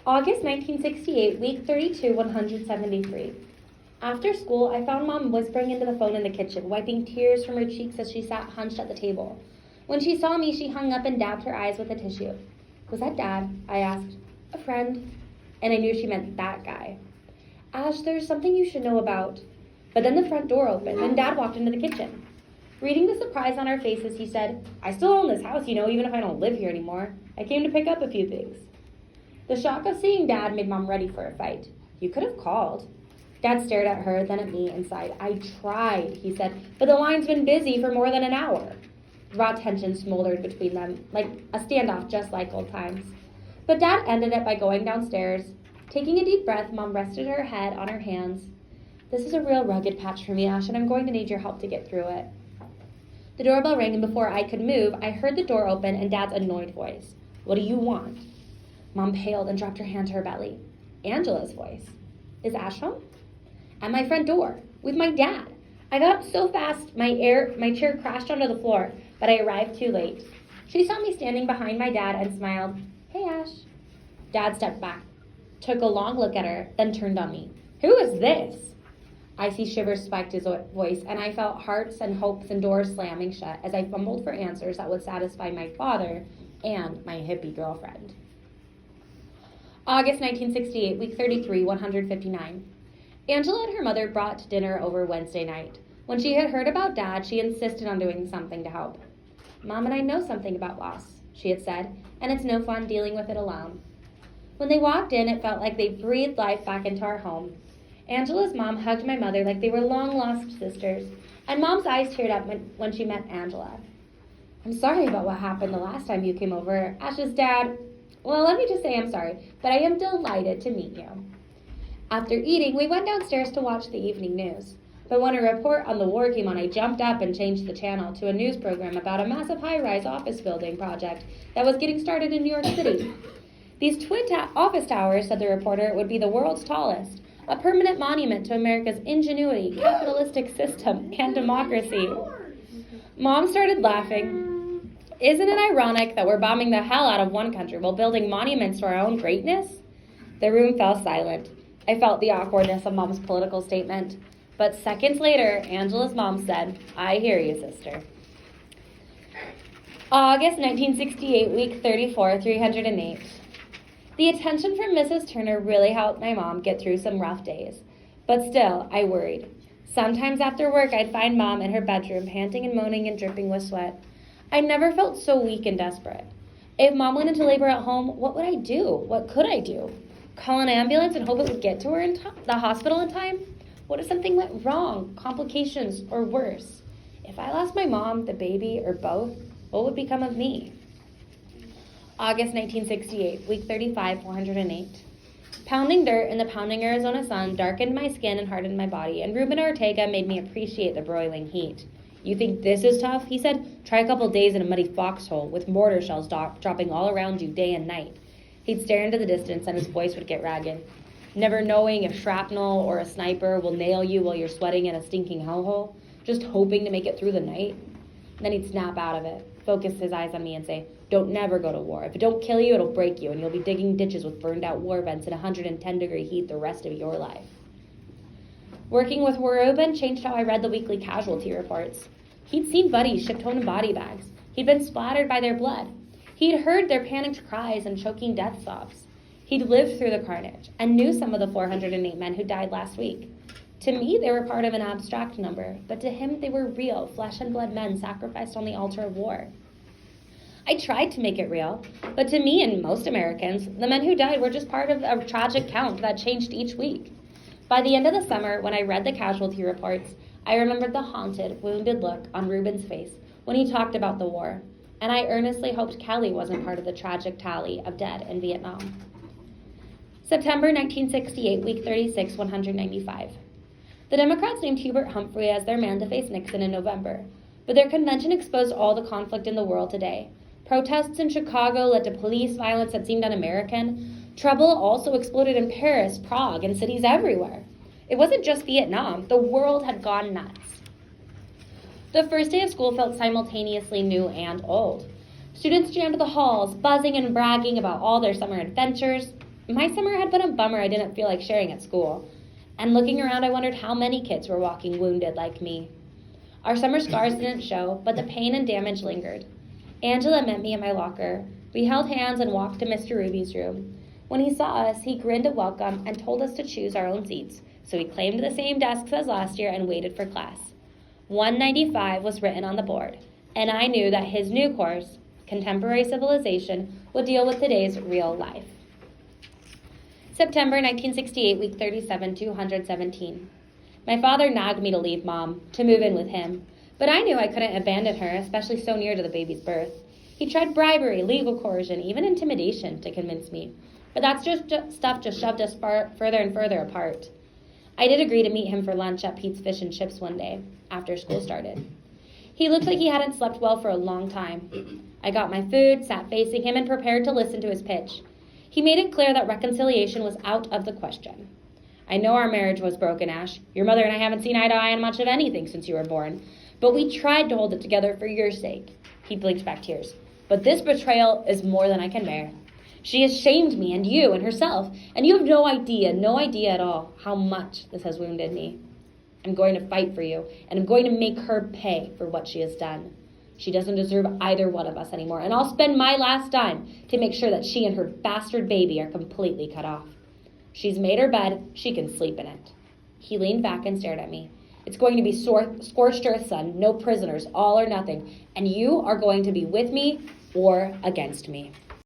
August 1968, week 32, 173. After school, I found Mom whispering into the phone in the kitchen, wiping tears from her cheeks as she sat hunched at the table. When she saw me, she hung up and dabbed her eyes with a tissue. "Was that Dad?" I asked. "A friend." And I knew she meant that guy. "Ash, there's something you should know about." But then the front door opened, and Dad walked into the kitchen. Reading the surprise on our faces, he said, "I still own this house, even if I don't live here anymore. I came to pick up a few things." The shock of seeing Dad made Mom ready for a fight. "You could have called." Dad stared at her, then at me, and sighed. "I tried," he said, "but the line's been busy for more than an hour." Raw tension smoldered between them, like a standoff just like old times. But Dad ended it by going downstairs. Taking a deep breath, Mom rested her head on her hands. "This is a real rugged patch for me, Ash, and I'm going to need your help to get through it." The doorbell rang, and before I could move, I heard the door open and Dad's annoyed voice. "What do you want?" Mom paled and dropped her hand to her belly. Angela's voice. "Is Ash home?" At my front door, with my dad. I got up so fast, my chair crashed onto the floor, but I arrived too late. She saw me standing behind my dad and smiled. "Hey, Ash." Dad stepped back, took a long look at her, then turned on me. "Who is this?" Icy shivers spiked his voice, and I felt hearts and hopes and doors slamming shut as I fumbled for answers that would satisfy my father and my hippie girlfriend. August 1968, week 33, 159. Angela and her mother brought dinner over Wednesday night. When she had heard about Dad, she insisted on doing something to help. "Mom and I know something about loss," she had said, "and it's no fun dealing with it alone." When they walked in, it felt like they breathed life back into our home. Angela's mom hugged my mother like they were long-lost sisters, and Mom's eyes teared up when she met Angela. "I'm sorry about what happened the last time you came over. Ash's dad, well, let me just say I'm sorry, but I am delighted to meet you." After eating, we went downstairs to watch the evening news. But when a report on the war came on, I jumped up and changed the channel to a news program about a massive high-rise office building project that was getting started in New York City. "These twin office towers," said the reporter, "would be the world's tallest, a permanent monument to America's ingenuity, capitalistic system, and democracy." Mom started laughing. "Isn't it ironic that we're bombing the hell out of one country while building monuments to our own greatness?" The room fell silent. I felt the awkwardness of Mom's political statement. But seconds later, Angela's mom said, "I hear you, sister." August 1968, week 34, 308. The attention from Mrs. Turner really helped my mom get through some rough days. But still, I worried. Sometimes after work, I'd find Mom in her bedroom, panting and moaning and dripping with sweat. I never felt so weak and desperate. If Mom went into labor at home, what would I do? What could I do? Call an ambulance and hope it would get to her in the hospital in time? What if something went wrong, complications, or worse? If I lost my mom, the baby, or both, what would become of me? August 1968, week 35, 408. Pounding dirt in the pounding Arizona sun darkened my skin and hardened my body, and Ruben Ortega made me appreciate the broiling heat. "You think this is tough?" he said. "Try a couple days in a muddy foxhole with mortar shells dropping all around you day and night." He'd stare into the distance and his voice would get ragged. "Never knowing if shrapnel or a sniper will nail you while you're sweating in a stinking hellhole, just hoping to make it through the night." Then he'd snap out of it, focus his eyes on me and say, "Don't never go to war. If it don't kill you, it'll break you, and you'll be digging ditches with burned out war vents in 110-degree heat the rest of your life." Working with Ruben changed how I read the weekly casualty reports. He'd seen buddies shipped home in body bags. He'd been splattered by their blood. He'd heard their panicked cries and choking death sobs. He'd lived through the carnage and knew some of the 408 men who died last week. To me, they were part of an abstract number, but to him, they were real, flesh and blood men sacrificed on the altar of war. I tried to make it real, but to me and most Americans, the men who died were just part of a tragic count that changed each week. By the end of the summer, when I read the casualty reports, I remembered the haunted, wounded look on Ruben's face when he talked about the war, and I earnestly hoped Kelly wasn't part of the tragic tally of dead in Vietnam. September 1968, week 36, 195. The Democrats named Hubert Humphrey as their man to face Nixon in November, but their convention exposed all the conflict in the world today. Protests in Chicago led to police violence that seemed un-American. Trouble also exploded in Paris, Prague, and cities everywhere. It wasn't just Vietnam. The world had gone nuts. The first day of school felt simultaneously new and old. Students jammed the halls, buzzing and bragging about all their summer adventures. My summer had been a bummer I didn't feel like sharing at school. And looking around, I wondered how many kids were walking wounded like me. Our summer scars didn't show, but the pain and damage lingered. Angela met me in my locker. We held hands and walked to Mr. Ruby's room. When he saw us, he grinned a welcome and told us to choose our own seats. So we claimed the same desks as last year and waited for class. 195 was written on the board, and I knew that his new course, Contemporary Civilization, would deal with today's real life. September 1968, week 37, 217. My father nagged me to leave Mom, to move in with him, but I knew I couldn't abandon her, especially so near to the baby's birth. He tried bribery, legal coercion, even intimidation to convince me, but that stuff just shoved us further and further apart. I did agree to meet him for lunch at Pete's Fish and Chips one day, after school started. He looked like he hadn't slept well for a long time. I got my food, sat facing him, and prepared to listen to his pitch. He made it clear that reconciliation was out of the question. I know our marriage was broken, Ash. Your mother and I haven't seen eye to eye on much of anything since you were born. But we tried to hold it together for your sake. He blinked back tears. But this betrayal is more than I can bear. She has shamed me and you and herself, and you have no idea at all how much this has wounded me. I'm going to fight for you, and I'm going to make her pay for what she has done. She doesn't deserve either one of us anymore, and I'll spend my last dime to make sure that she and her bastard baby are completely cut off. She's made her bed, she can sleep in it. He leaned back and stared at me. It's going to be scorched earth, son, no prisoners, all or nothing, and you are going to be with me or against me.